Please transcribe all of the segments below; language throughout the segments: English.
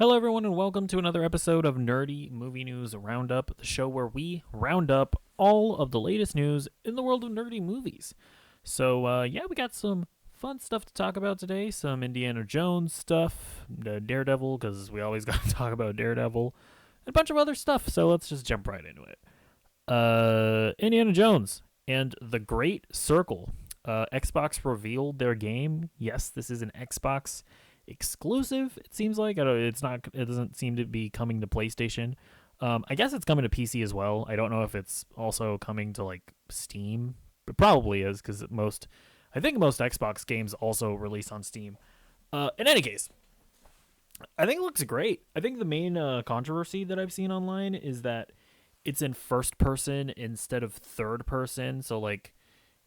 Hello, everyone, and welcome to another episode of Nerdy Movie News Roundup, the show where we round up all of the latest news in the world of nerdy movies. So, we got some fun stuff to talk about today. Some Indiana Jones stuff, Daredevil, because we always got to talk about Daredevil, and a bunch of other stuff. So let's just jump right into it. Indiana Jones and the Great Circle. Xbox revealed their game. Yes, this is an Xbox exclusive. It seems like it's not. It doesn't seem to be coming to PlayStation. I guess it's coming to PC as well. I don't know if it's also coming to like Steam. It probably is because I think most Xbox games also release on Steam. In any case, I think it looks great. I think the main controversy that I've seen online is that it's in first person instead of third person. So like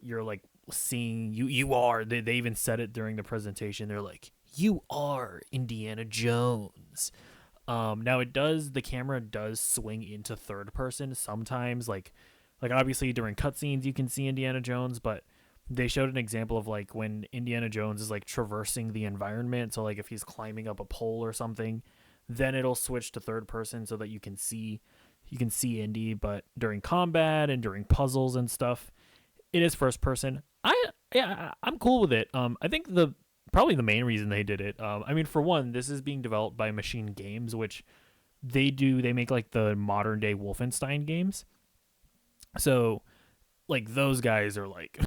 you're like seeing you are. They even said it during the presentation. They're like, you are Indiana Jones. Now the camera does swing into third person sometimes, like obviously during cutscenes you can see Indiana Jones, but they showed an example of like when Indiana Jones is like traversing the environment. So like if he's climbing up a pole or something, then it'll switch to third person so that you can see Indy. But during combat and during puzzles and stuff, it is first person. I'm cool with it. I think probably the main reason they did it. For one, this is being developed by Machine Games, which they make like the modern day Wolfenstein games. So like those guys are like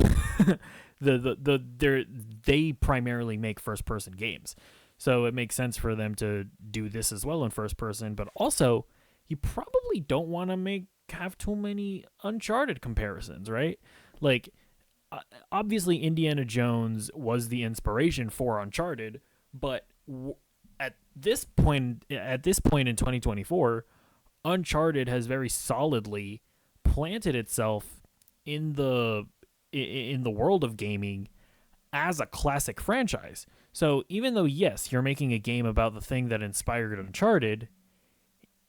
they primarily make first person games. So it makes sense for them to do this as well in first person, but also you probably don't want to have too many Uncharted comparisons, right? Like obviously Indiana Jones was the inspiration for Uncharted, but at this point in 2024, Uncharted has very solidly planted itself in the world of gaming as a classic franchise. So even though yes, you're making a game about the thing that inspired Uncharted,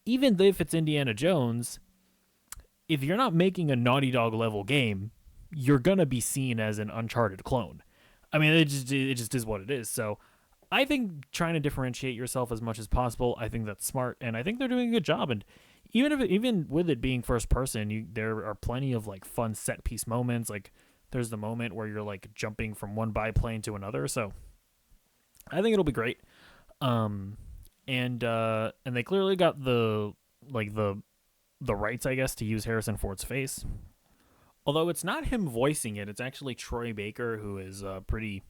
even if it's Indiana Jones, if you're not making a Naughty Dog level game, you're gonna be seen as an Uncharted clone. I mean, it just is what it is. So I think trying to differentiate yourself as much as possible, I think that's smart, and I think they're doing a good job. And even with it being first person, there are plenty of like fun set piece moments. Like there's the moment where you're like jumping from one biplane to another. So I think it'll be great. And they clearly got the rights, I guess, to use Harrison Ford's face. Although it's not him voicing it, it's actually Troy Baker, who is a pretty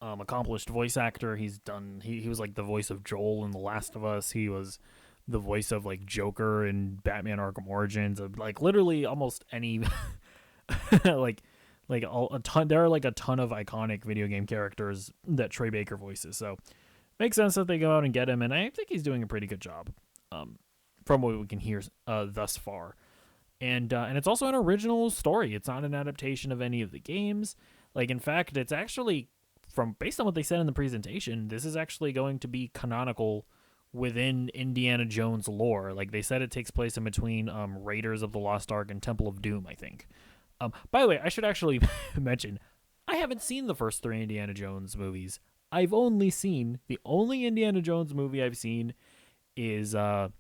accomplished voice actor. He was like the voice of Joel in The Last of Us. He was the voice of like Joker in Batman Arkham Origins. Like literally almost any like a ton. There are like a ton of iconic video game characters that Troy Baker voices. So makes sense that they go out and get him, and I think he's doing a pretty good job from what we can hear thus far. And it's also an original story. It's not an adaptation of any of the games. Like, in fact, it's actually, based on what they said in the presentation, this is actually going to be canonical within Indiana Jones lore. Like, they said it takes place in between Raiders of the Lost Ark and Temple of Doom, I think. By the way, I should actually mention, I haven't seen the first 3 Indiana Jones movies. The only Indiana Jones movie I've seen is the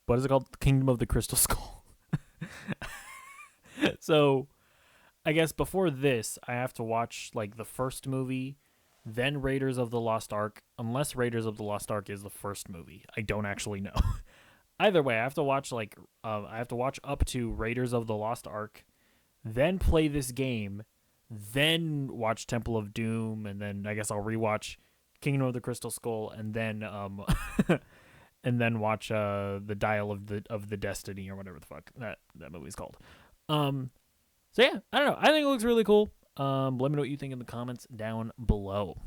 what is it called? Kingdom of the Crystal Skull. So, I guess before this, I have to watch like the first movie, then Raiders of the Lost Ark, unless Raiders of the Lost Ark is the first movie. I don't actually know. Either way, I have to watch up to Raiders of the Lost Ark, then play this game, then watch Temple of Doom, and then I guess I'll rewatch Kingdom of the Crystal Skull, and then and then watch the Dial of the Destiny, or whatever the fuck that movie's called. So yeah, I don't know. I think it looks really cool. Let me know what you think in the comments down below.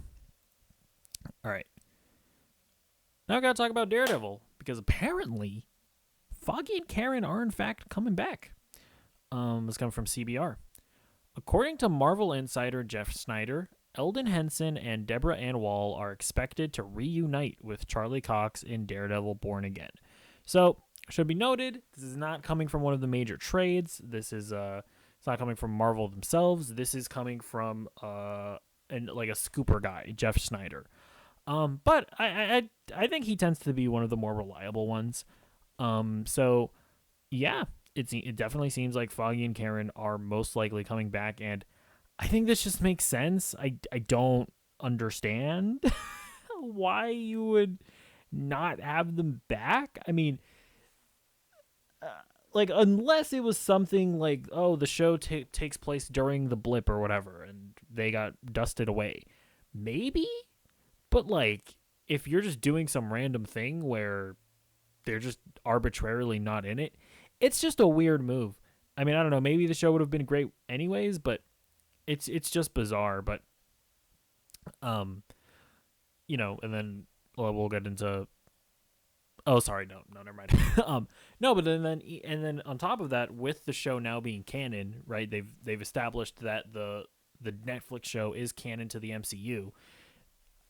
All right. Now I gotta talk about Daredevil, because apparently Foggy and Karen are in fact coming back. This comes from CBR. According to Marvel insider Jeff Snyder, Eldon Henson and Deborah Ann Wall are expected to reunite with Charlie Cox in Daredevil Born Again. So, should be noted, this is not coming from one of the major trades. This is it's not coming from Marvel themselves. This is coming from a scooper guy, Jeff Snyder. But I think he tends to be one of the more reliable ones. So yeah, it definitely seems like Foggy and Karen are most likely coming back, and I think this just makes sense. I don't understand why you would not have them back. I mean, like unless it was something like, oh, the show takes place during the blip or whatever, and they got dusted away, maybe. But like, if you're just doing some random thing where they're just arbitrarily not in it, it's just a weird move. I mean, I don't know. Maybe the show would have been great anyways, but it's just bizarre. But and then we'll get into. Oh, sorry, no, never mind. No, but then on top of that, with the show now being canon, right? They've established that the Netflix show is canon to the MCU.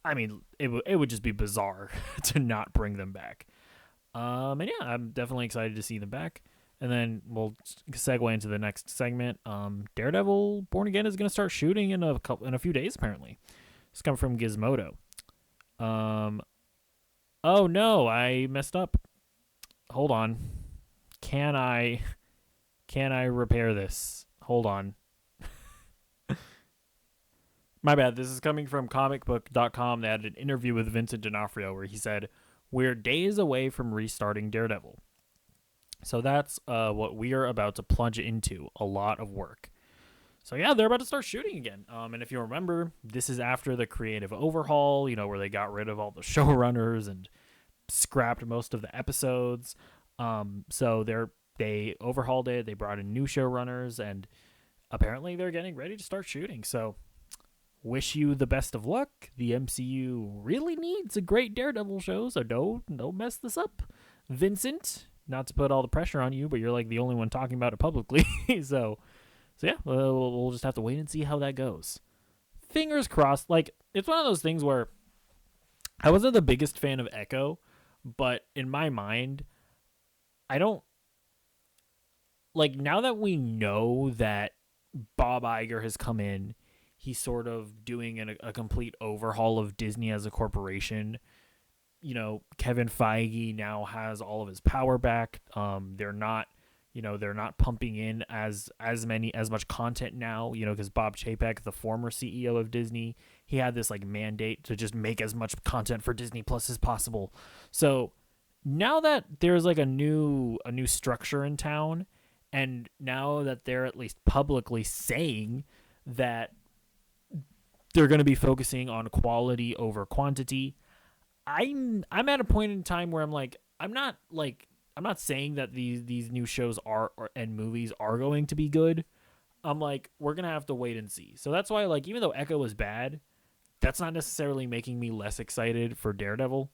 I mean, it would just be bizarre to not bring them back. And yeah, I'm definitely excited to see them back. And then we'll segue into the next segment. Daredevil Born Again is going to start shooting in a few days. Apparently, it's coming from Gizmodo. Oh no, I messed up. Hold on. Can I repair this? Hold on. My bad. This is coming from comicbook.com. They had an interview with Vincent D'Onofrio where he said, "We're days away from restarting Daredevil." So that's what we are about to plunge into. A lot of work. So yeah, they're about to start shooting again. And if you remember, this is after the creative overhaul, where they got rid of all the showrunners and scrapped most of the episodes. So they overhauled it. They brought in new showrunners, and apparently they're getting ready to start shooting. So wish you the best of luck. The MCU really needs a great Daredevil show, so don't mess this up, Vincent. Not to put all the pressure on you, but you're like the only one talking about it publicly. So yeah, we'll just have to wait and see how that goes. Fingers crossed. Like, it's one of those things where I wasn't the biggest fan of Echo, but in my mind, I don't like, now that we know that Bob Iger has come in, he's sort of doing a complete overhaul of Disney as a corporation. Kevin Feige now has all of his power back. They're not pumping in as much content now, because Bob Chapek, the former CEO of Disney, he had this like mandate to just make as much content for Disney Plus as possible. So now that there's like a new structure in town, and now that they're at least publicly saying that they're going to be focusing on quality over quantity, I'm at a point in time where I'm not saying that these new shows and movies are going to be good. I'm like, we're going to have to wait and see. So that's why, like, even though Echo was bad, that's not necessarily making me less excited for Daredevil,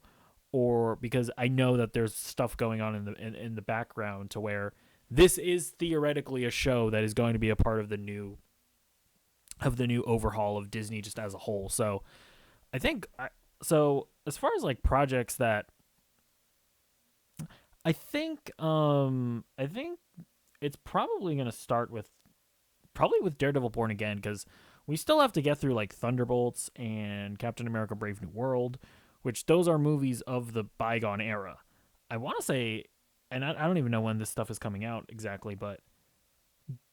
or because I know that there's stuff going on in the background to where this is theoretically a show that is going to be a part of the new overhaul of Disney just as a whole. So I think so as far as like projects that I think it's probably going to start with Daredevil Born Again, because we still have to get through like Thunderbolts and Captain America Brave New World, which those are movies of the bygone era. I want to say, and I don't even know when this stuff is coming out exactly, but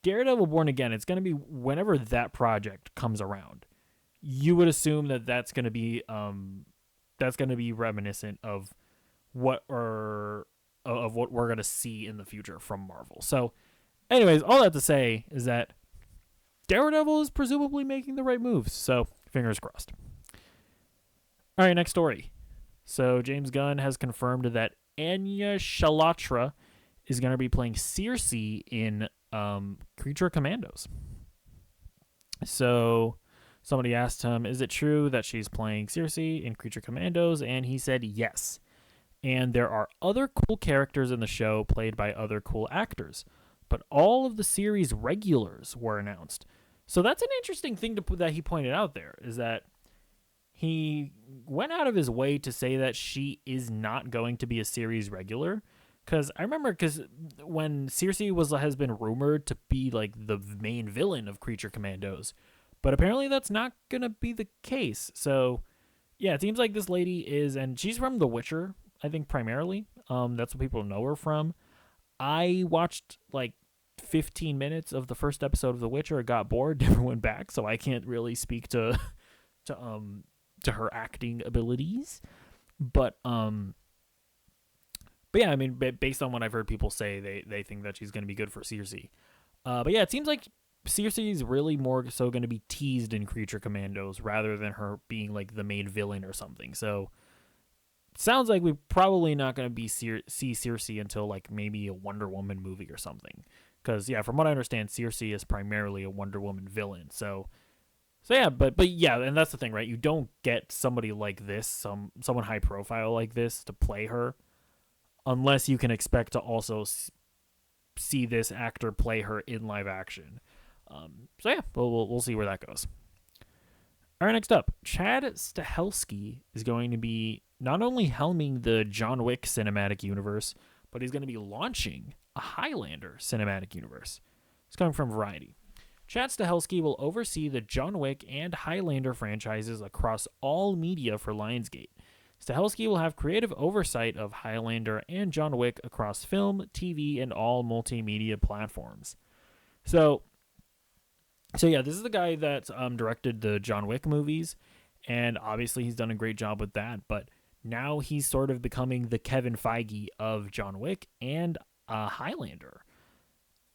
Daredevil Born Again, it's going to be whenever that project comes around. You would assume that that's going to be reminiscent of what we're going to see in the future from Marvel. So anyways, all that to say is that Daredevil is presumably making the right moves. So fingers crossed. All right, next story. So James Gunn has confirmed that Anya Shalatra is going to be playing Circe in Creature Commandos. So somebody asked him, is it true that she's playing Circe in Creature Commandos? And he said yes. And there are other cool characters in the show played by other cool actors, but all of the series regulars were announced. So that's an interesting thing that he pointed out there, is that he went out of his way to say that she is not going to be a series regular. Because I remember, when Circe has been rumored to be like the main villain of Creature Commandos, but apparently that's not going to be the case. So yeah, it seems like this lady is, and she's from The Witcher, I think primarily. That's what people know her from. I watched like 15 minutes of the first episode of The Witcher, got bored, never went back, so I can't really speak to to her acting abilities. But but yeah, I mean, based on what I've heard people say, they think that she's going to be good for Circe. But yeah, it seems like Circe is really more so going to be teased in Creature Commandos rather than her being like the main villain or something. So sounds like we're probably not going to be see Circe until like maybe a Wonder Woman movie or something. Because yeah, from what I understand, Circe is primarily a Wonder Woman villain. So yeah, but yeah, and that's the thing, right? You don't get somebody like this, someone high profile like this, to play her, unless you can expect to also see this actor play her in live action. So yeah, we'll see where that goes. All right, next up, Chad Stahelski is going to be not only helming the John Wick cinematic universe, but he's going to be launching a Highlander cinematic universe. It's coming from Variety. Chad Stahelski will oversee the John Wick and Highlander franchises across all media for Lionsgate. Stahelski will have creative oversight of Highlander and John Wick across film, TV, and all multimedia platforms. So yeah, this is the guy that directed the John Wick movies, and obviously he's done a great job with that, but now he's sort of becoming the Kevin Feige of John Wick and Highlander.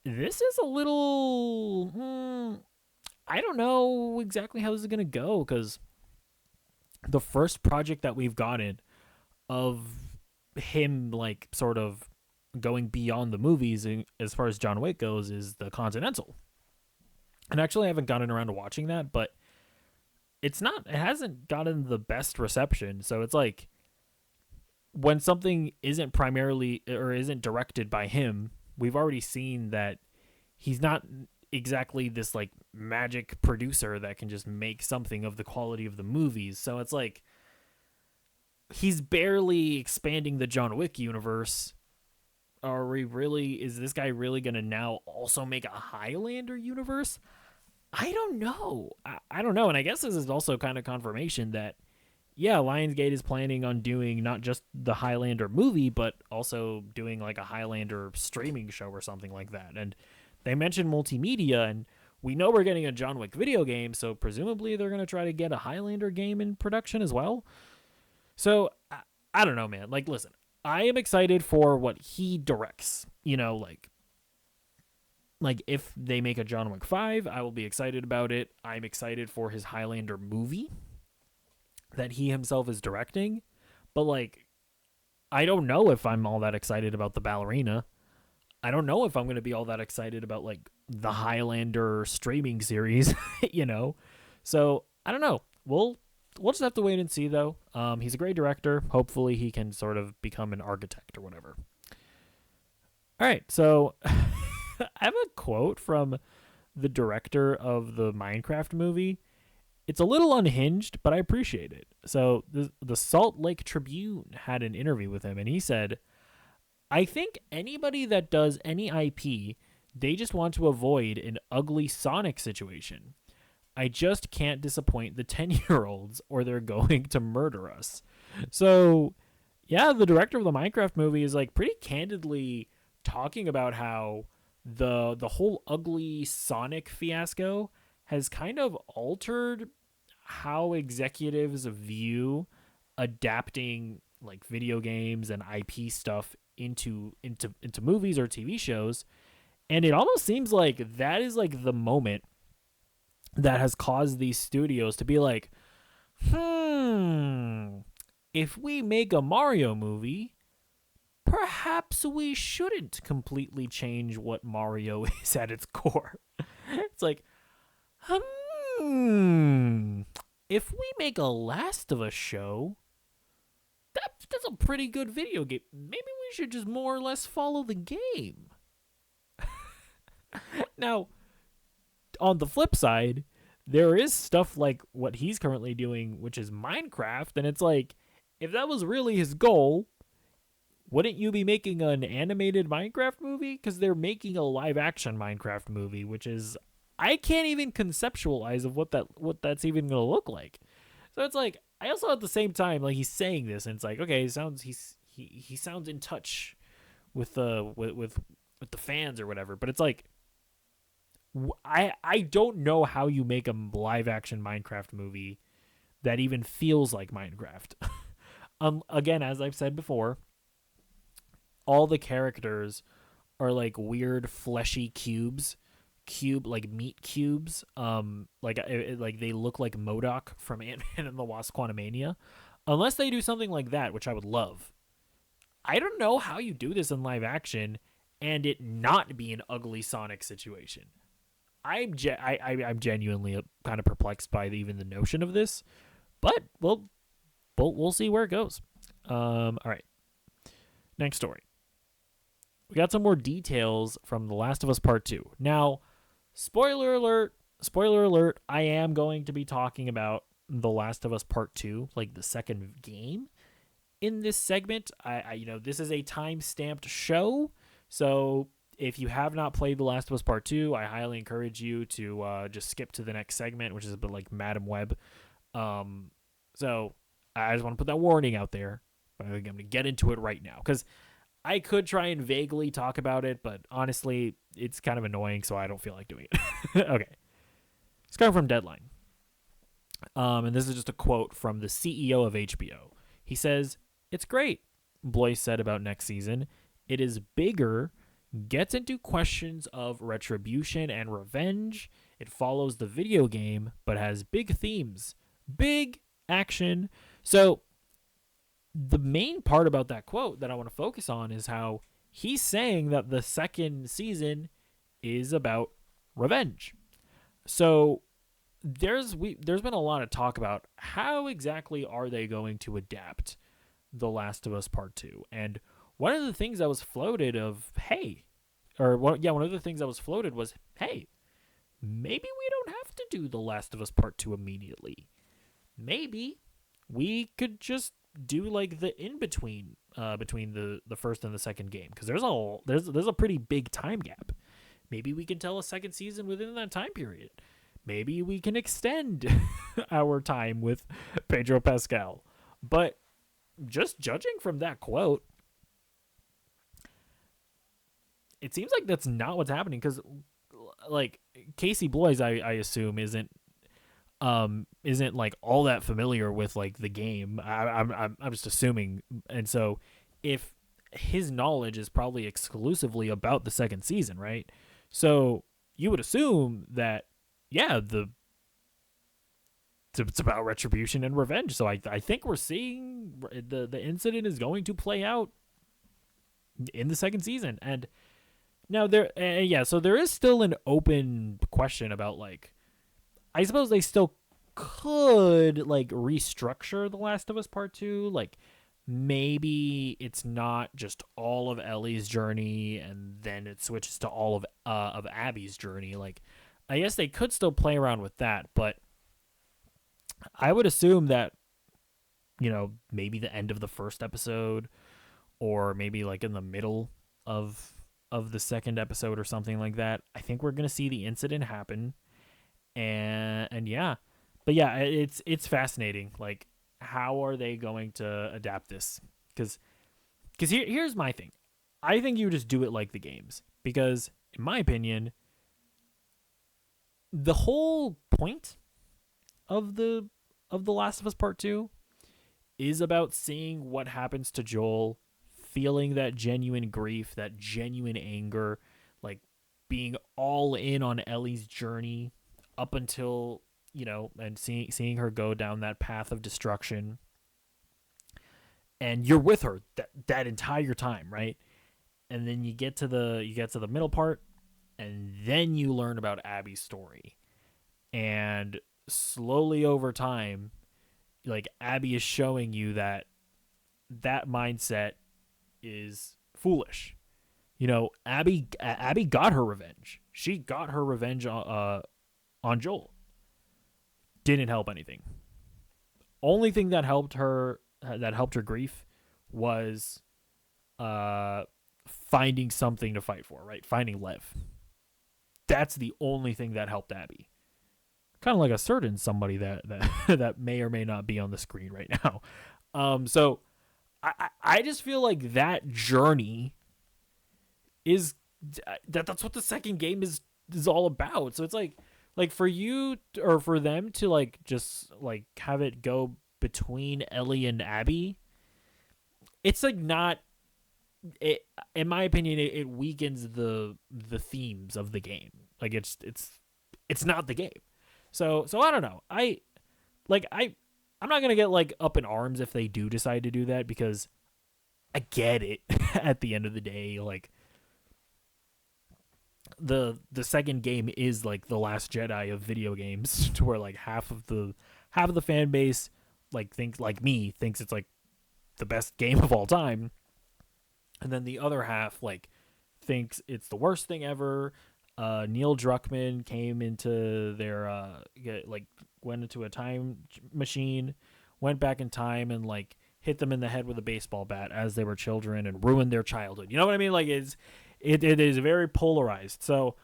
This is a little... I don't know exactly how this is going to go, because the first project that we've gotten of him, like, sort of going beyond the movies as far as John Wick goes is the Continental. And actually, I haven't gotten around to watching that, but it hasn't gotten the best reception. So it's like, when something isn't primarily or isn't directed by him, we've already seen that he's not exactly this like magic producer that can just make something of the quality of the movies. So it's like, he's barely expanding the John Wick universe. Is this guy really going to now also make a Highlander universe? I don't know. I don't know. And I guess this is also kind of confirmation that, yeah, Lionsgate is planning on doing not just the Highlander movie, but also doing like a Highlander streaming show or something like that. And they mentioned multimedia, and we know we're getting a John Wick video game, so presumably they're going to try to get a Highlander game in production as well. So I don't know, man. Like, listen, I am excited for what he directs. You know, like if they make a John Wick 5, I will be excited about it. I'm excited for his Highlander movie that he himself is directing. But, like, I don't know if I'm all that excited about the ballerina. I don't know if I'm going to be all that excited about, like, the Highlander streaming series, you know? So, I don't know. We'll just have to wait and see, though. He's a great director. Hopefully he can sort of become an architect or whatever. All right, so I have a quote from the director of the Minecraft movie. It's a little unhinged, but I appreciate it. So the Salt Lake Tribune had an interview with him, and he said, "I think anybody that does any IP, they just want to avoid an ugly Sonic situation. I just can't disappoint the 10-year-olds or they're going to murder us." So, yeah, the director of the Minecraft movie is like pretty candidly talking about how the whole ugly Sonic fiasco has kind of altered how executives view adapting like video games and IP stuff into movies or TV shows. And it almost seems like that is like the moment that has caused these studios to be like, if we make a Mario movie, perhaps we shouldn't completely change what Mario is at its core. It's like, if we make a Last of Us show, that's a pretty good video game. Maybe we should just more or less follow the game. Now, on the flip side, there is stuff like what he's currently doing, which is Minecraft, and it's like, if that was really his goal, wouldn't you be making an animated Minecraft movie? Because they're making a live-action Minecraft movie, which is, I can't even conceptualize of what that's even going to look like. So it's like, I also at the same time, like, he's saying this, and it's like, okay, he sounds in touch with with the fans or whatever. But it's like, I don't know how you make a live action Minecraft movie that even feels like Minecraft. Again, as I've said before, all the characters are like weird fleshy like meat cubes. Like they look like MODOK from Ant-Man and the Wasp: Quantumania. Unless they do something like that, which I would love. I don't know how you do this in live action and it not be an ugly Sonic situation. I'm genuinely kind of perplexed by even the notion of this, but we'll see where it goes. All right, next story. We got some more details from The Last of Us Part 2. Now, spoiler alert, I am going to be talking about The Last of Us Part 2, like the second game in this segment. This is a time-stamped show, so if you have not played The Last of Us Part 2, I highly encourage you to just skip to the next segment, which is a bit like Madam Web. So I just want to put that warning out there. I'm going to get into it right now, because I could try and vaguely talk about it, but honestly, it's kind of annoying, so I don't feel like doing it. Okay. It's coming from Deadline. And this is just a quote from the CEO of HBO. He says, "It's great," Blois said about next season. "It is bigger, gets into questions of retribution and revenge. It follows the video game, but has big themes, big action." So the main part about that quote that I want to focus on is how he's saying that the second season is about revenge. So there's been a lot of talk about how exactly are they going to adapt The Last of Us Part 2. And one of the things that was floated of, one of the things that was floated was, hey, maybe we don't have to do The Last of Us Part 2 immediately. Maybe we could just do like the in between between the first and the second game, because there's a pretty big time gap. Maybe we can tell a second season within that time period. Maybe we can extend our time with Pedro Pascal. But just judging from that quote, it seems like that's not what's happening, because like Casey Bloys, I assume isn't like all that familiar with like the game. I'm just assuming, and so if his knowledge is probably exclusively about the second season, right? So you would assume that it's about retribution and revenge. So I think we're seeing the incident is going to play out in the second season, and now so there is still an open question about, like, I suppose they still could like restructure The Last of Us Part 2. Like, maybe it's not just all of Ellie's journey and then it switches to all of Abby's journey. Like, I guess they could still play around with that, but I would assume that, maybe the end of the first episode, or maybe like in the middle of the second episode or something like that, I think we're going to see the incident happen. And yeah, but yeah, it's fascinating. Like, how are they going to adapt this? Because here's my thing. I think you just do it like the games, because in my opinion, the whole point of the Last of Us Part 2 is about seeing what happens to Joel, feeling that genuine grief, that genuine anger, like being all in on Ellie's journey up until, and seeing her go down that path of destruction. And you're with her that entire time, right? And then you get to the middle part, and then you learn about Abby's story. And slowly over time, like, Abby is showing you that mindset is foolish. Abby got her revenge. She got her revenge on Joel. Didn't help anything. Only thing that helped her grief was finding something to fight for, right? Finding Lev. That's the only thing that helped Abby. kind of like a certain somebody that that may or may not be on the screen right now. So I just feel like that journey is that's what the second game is all about. So it's like for you or for them to like just like have it go between Ellie and Abby, it's like not it, in my opinion, it weakens the themes of the game. Like it's not the game. So I don't know. I'm not gonna get like up in arms if they do decide to do that, because I get it. At the end of the day, like the second game is like the Last Jedi of video games, to where like half of the fan base thinks it's like the best game of all time, and then the other half like thinks it's the worst thing ever. Neil Druckmann came into their went into a time machine, went back in time and like hit them in the head with a baseball bat as they were children and ruined their childhood. You know what I mean? Like it is very polarized. So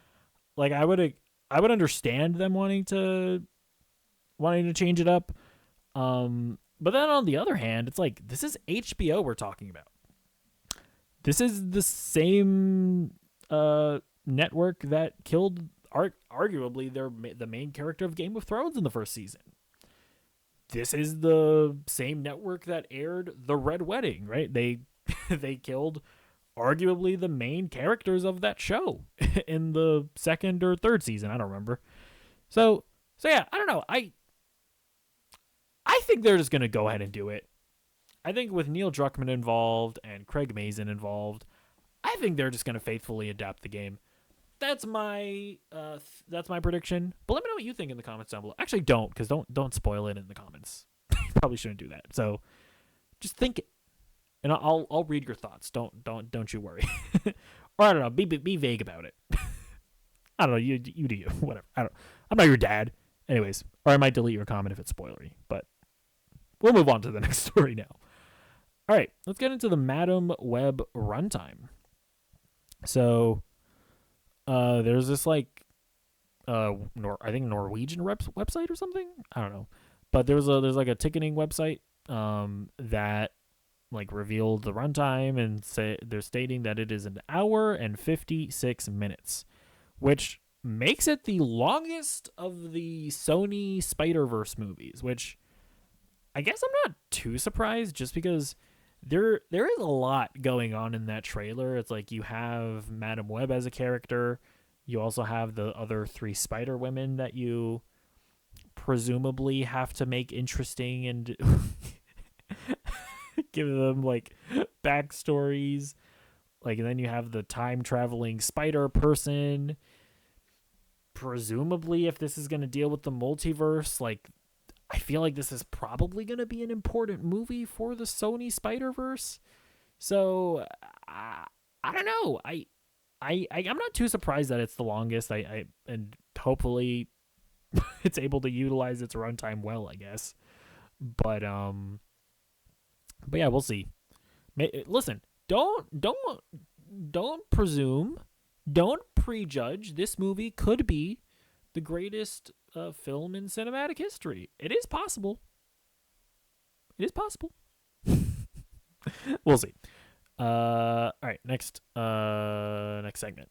like I would understand them wanting to change it up. But then on the other hand, it's like, this is HBO we're talking about. This is the same network that killed arguably the main character of Game of Thrones in the first season. This is the same network that aired The Red Wedding, right? They killed arguably the main characters of that show in the second or third season. I don't remember. So yeah, I don't know. I think they're just going to go ahead and do it. I think with Neil Druckmann involved and Craig Mazin involved, I think they're just going to faithfully adapt the game. That's my prediction. But let me know what you think in the comments down below. Actually, because don't spoil it in the comments. You probably shouldn't do that. So just think it, and I'll read your thoughts. Don't you worry. Or I don't know. Be vague about it. I don't know. You do you. Whatever. I'm not your dad. Anyways, or I might delete your comment if it's spoilery. But we'll move on to the next story now. All right, let's get into the Madam Web runtime. So, there's this like, I think Norwegian website or something. I don't know, but there's like a ticketing website that like revealed the runtime, and they're stating that it is 1 hour and 56 minutes, which makes it the longest of the Sony Spider-Verse movies. Which I guess I'm not too surprised, just because there is a lot going on in that trailer. It's like you have Madam Web as a character. You also have the other 3 Spider Women that you presumably have to make interesting and give them like backstories. Like, and then you have the time traveling spider person. Presumably, if this is going to deal with the multiverse, like, I feel like this is probably going to be an important movie for the Sony Spider-Verse. So, I don't know. I'm not too surprised that it's the longest. And hopefully it's able to utilize its runtime well, I guess. But yeah, we'll see. Listen, don't presume, don't prejudge. This movie could be the greatest film in cinematic history. It is possible. It is possible. We'll see. All right, next segment.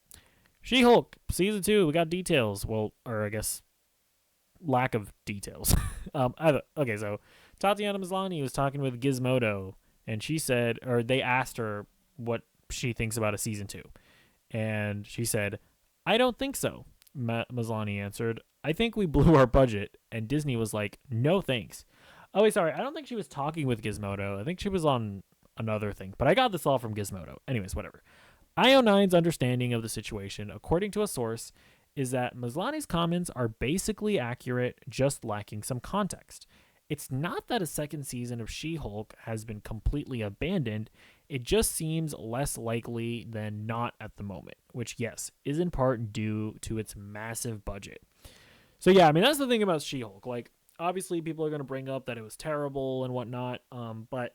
She-Hulk season 2. We got details. Well, or I guess lack of details. Okay, so Tatiana Maslany was talking with Gizmodo, and she said, or they asked her what she thinks about a season 2, and she said, "I don't think so." Maslany answered, "I think we blew our budget," and Disney was like, "No thanks." Oh wait, sorry, I don't think she was talking with Gizmodo. I think she was on another thing, but I got this all from Gizmodo. Anyways, whatever. IO9's understanding of the situation, according to a source, is that Maslany's comments are basically accurate, just lacking some context. It's not that a second season of She-Hulk has been completely abandoned, it just seems less likely than not at the moment, which, yes, is in part due to its massive budget. So yeah, I mean, that's the thing about She-Hulk. Like, obviously people are going to bring up that it was terrible and whatnot, but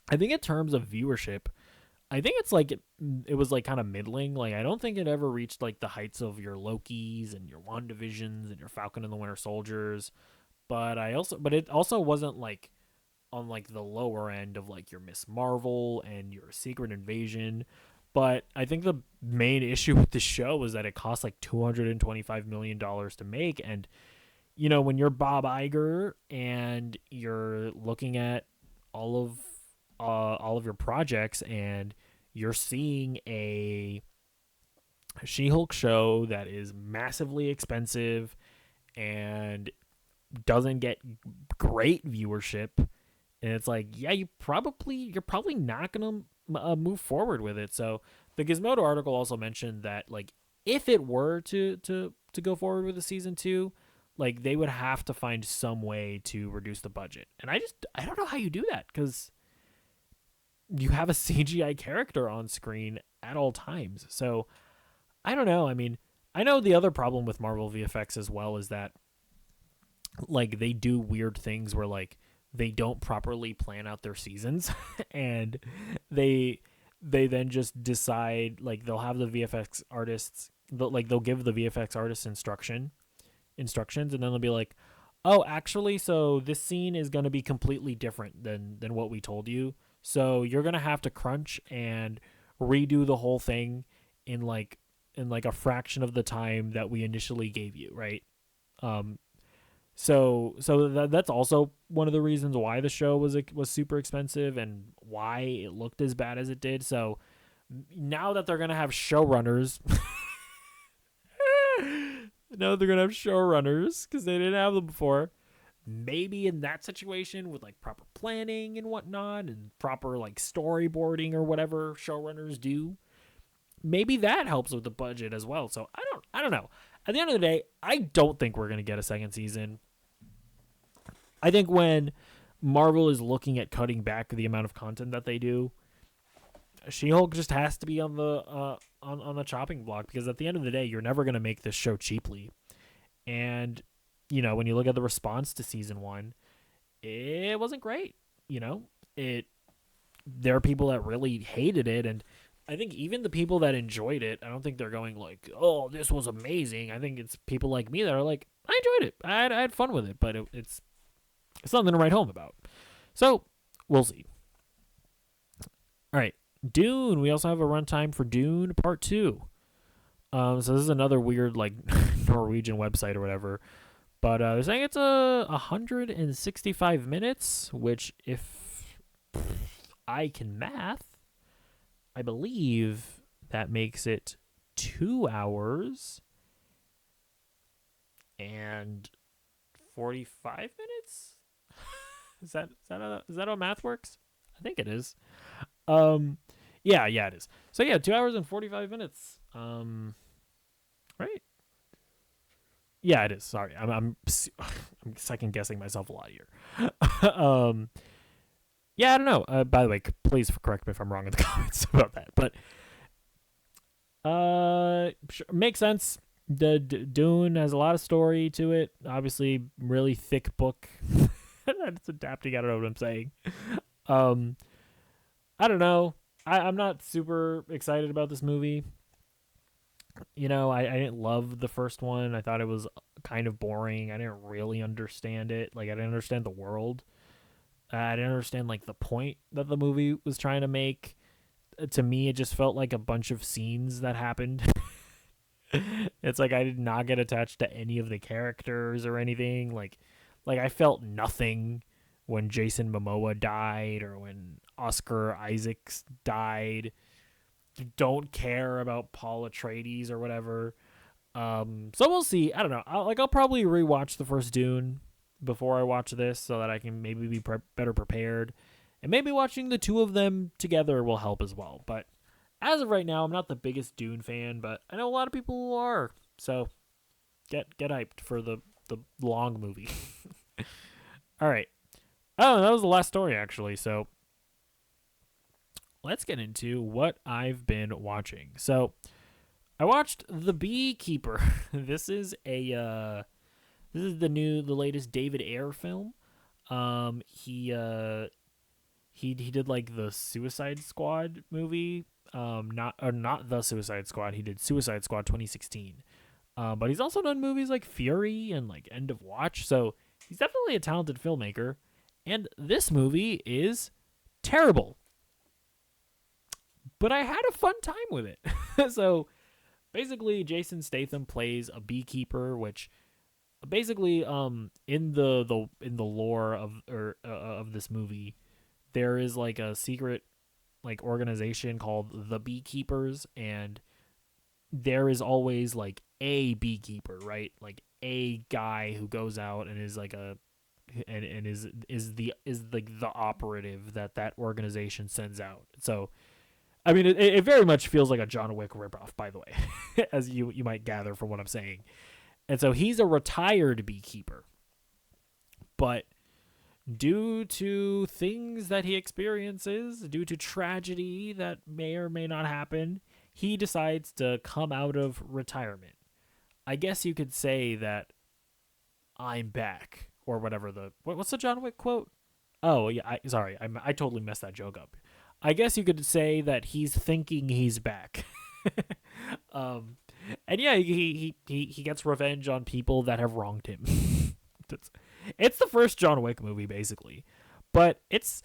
I think in terms of viewership, I think it's like it was like kind of middling. Like I don't think it ever reached like the heights of your Lokis and your WandaVisions and your Falcon and the Winter Soldiers. But it also wasn't like on like the lower end of like your Miss Marvel and your Secret Invasion. But I think the main issue with the show was that it cost like $225 million to make, and when you're Bob Iger and you're looking at all of all of your projects and you're seeing a She-Hulk show that is massively expensive and doesn't get great viewership, and it's like, yeah, you're probably not gonna move forward with it. So the Gizmodo article also mentioned that like if it were to go forward with the season 2, like they would have to find some way to reduce the budget, and I don't know how you do that because you have a CGI character on screen at all times. So I don't know. I mean, I know the other problem with Marvel VFX as well is that like they do weird things where like they don't properly plan out their seasons and they then just decide, like they'll have the VFX artists they'll give the VFX artists instructions, and then they'll be like, oh, actually, so this scene is going to be completely different than what we told you, so you're going to have to crunch and redo the whole thing in like a fraction of the time that we initially gave you, right? um that's also one of the reasons why the show was super expensive and why it looked as bad as it did. So now that they're gonna have showrunners, because they didn't have them before. Maybe in that situation with like proper planning and whatnot and proper like storyboarding or whatever showrunners do, maybe that helps with the budget as well. So I don't know. At the end of the day, I don't think we're gonna get a second season. I think when Marvel is looking at cutting back the amount of content that they do, She-Hulk just has to be on the on the chopping block, because at the end of the day, you're never going to make this show cheaply. And when you look at the response to season 1, it wasn't great. There are people that really hated it, and I think even the people that enjoyed it, I don't think they're going like, "Oh, this was amazing." I think it's people like me that are like, "I enjoyed it. I had fun with it," but it's something to write home about. So we'll see. All right, Dune. We also have a runtime for Dune Part 2. So this is another weird like Norwegian website or whatever, but they're saying it's 165 minutes, which if I can math, I believe that makes it 2 hours and 45 minutes. Is that how math works? I think it is. Yeah, it is. So yeah, 2 hours and 45 minutes. Right? Yeah, it is. Sorry, I'm second guessing myself a lot here. Yeah, I don't know. By the way, please correct me if I'm wrong in the comments about that. But sure, makes sense. The Dune has a lot of story to it. Obviously, really thick book. It's adapting. I don't know what I'm saying. I don't know. I'm not super excited about this movie. I didn't love the first one. I thought it was kind of boring. I didn't really understand it. Like, I didn't understand the world. I didn't understand like the point that the movie was trying to make. To me, it just felt like a bunch of scenes that happened. It's like I did not get attached to any of the characters or anything. Like I felt nothing when Jason Momoa died or when Oscar Isaacs died. Don't care about Paul Atreides or whatever. So we'll see. I don't know. I'll probably rewatch the first Dune before I watch this so that I can maybe be better prepared. And maybe watching the two of them together will help as well. But as of right now, I'm not the biggest Dune fan, but I know a lot of people who are. So get hyped for the long movie. All right. Oh, that was the last story, actually. So let's get into what I've been watching. So I watched The Beekeeper. This is the latest David Ayer film. He he did like the Suicide Squad movie. Not the Suicide Squad. He did Suicide Squad 2016. But he's also done movies like Fury and like End of Watch. So he's definitely a talented filmmaker. And this movie is terrible. But I had a fun time with it. So basically, Jason Statham plays a beekeeper, which basically in the lore of this movie, there is like a secret like organization called the Beekeepers, and there is always like a beekeeper, right? Like a guy who goes out and is like is like the operative that organization sends out. So I mean, it very much feels like a John Wick ripoff, by the way, as you might gather from what I'm saying. And so he's a retired beekeeper, but due to things that he experiences, due to tragedy that may or may not happen, he decides to come out of retirement. I guess you could say that I'm back, or whatever what's the John Wick quote? Oh yeah, I totally messed that joke up. I guess you could say that he's thinking he's back. And yeah, he gets revenge on people that have wronged him. It's the first John Wick movie, basically, but it's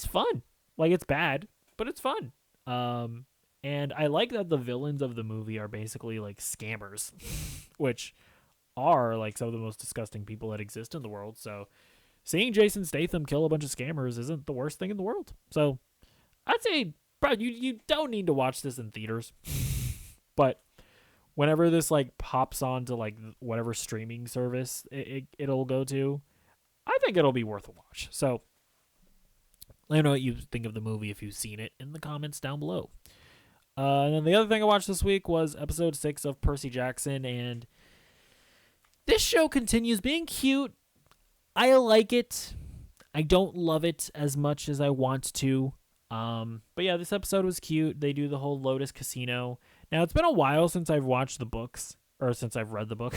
fun. Like, it's bad, but it's fun. And I like that the villains of the movie are basically like scammers, which are like some of the most disgusting people that exist in the world. So seeing Jason Statham kill a bunch of scammers isn't the worst thing in the world. So I'd say, bro, you don't need to watch this in theaters, but whenever this like pops onto like whatever streaming service it'll go to, I think it'll be worth a watch. So let me know what you think of the movie if you've seen it in the comments down below. And then the other thing I watched this week was episode 6 of Percy Jackson, and this show continues being cute. I like it. I don't love it as much as I want to. But yeah, this episode was cute. They do the whole Lotus Casino. Now, it's been a while since I've watched the books, or since I've read the book.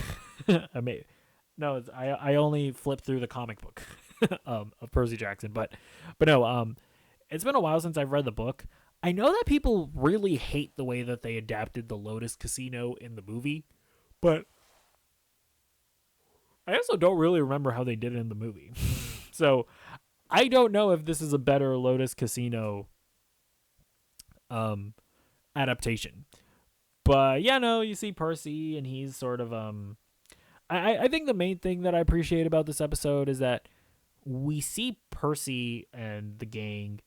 I only flipped through the comic book of Percy Jackson, but no, it's been a while since I've read the book. I know that people really hate the way that they adapted the Lotus Casino in the movie, but I also don't really remember how they did it in the movie. So I don't know if this is a better Lotus Casino adaptation. But yeah, no, you see Percy, and he's sort of I think the main thing that I appreciate about this episode is that we see Percy and the gang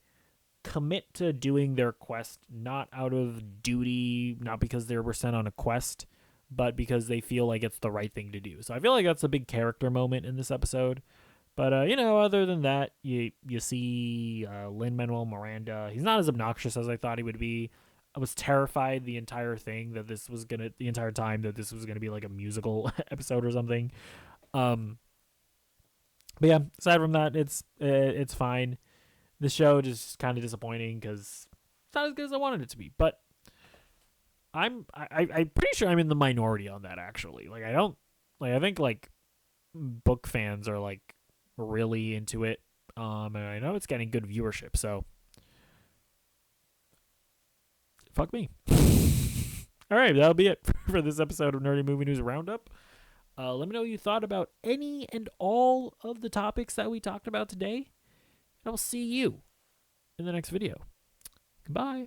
commit to doing their quest not out of duty, not because they were sent on a quest, but because they feel like it's the right thing to do. So I feel like that's a big character moment in this episode. But other than that, you see Lin-Manuel Miranda. He's not as obnoxious as I thought he would be. I was terrified the entire time that this was gonna be like a musical episode or something. But yeah, aside from that, it's fine. The show just kind of disappointing because it's not as good as I wanted it to be. But I'm pretty sure I'm in the minority on that, actually. Like, I think like book fans are like really into it. And I know it's getting good viewership, so fuck me. All right, that'll be it for this episode of Nerdy Movie News Roundup. Let me know what you thought about any and all of the topics that we talked about today. And I'll see you in the next video. Goodbye.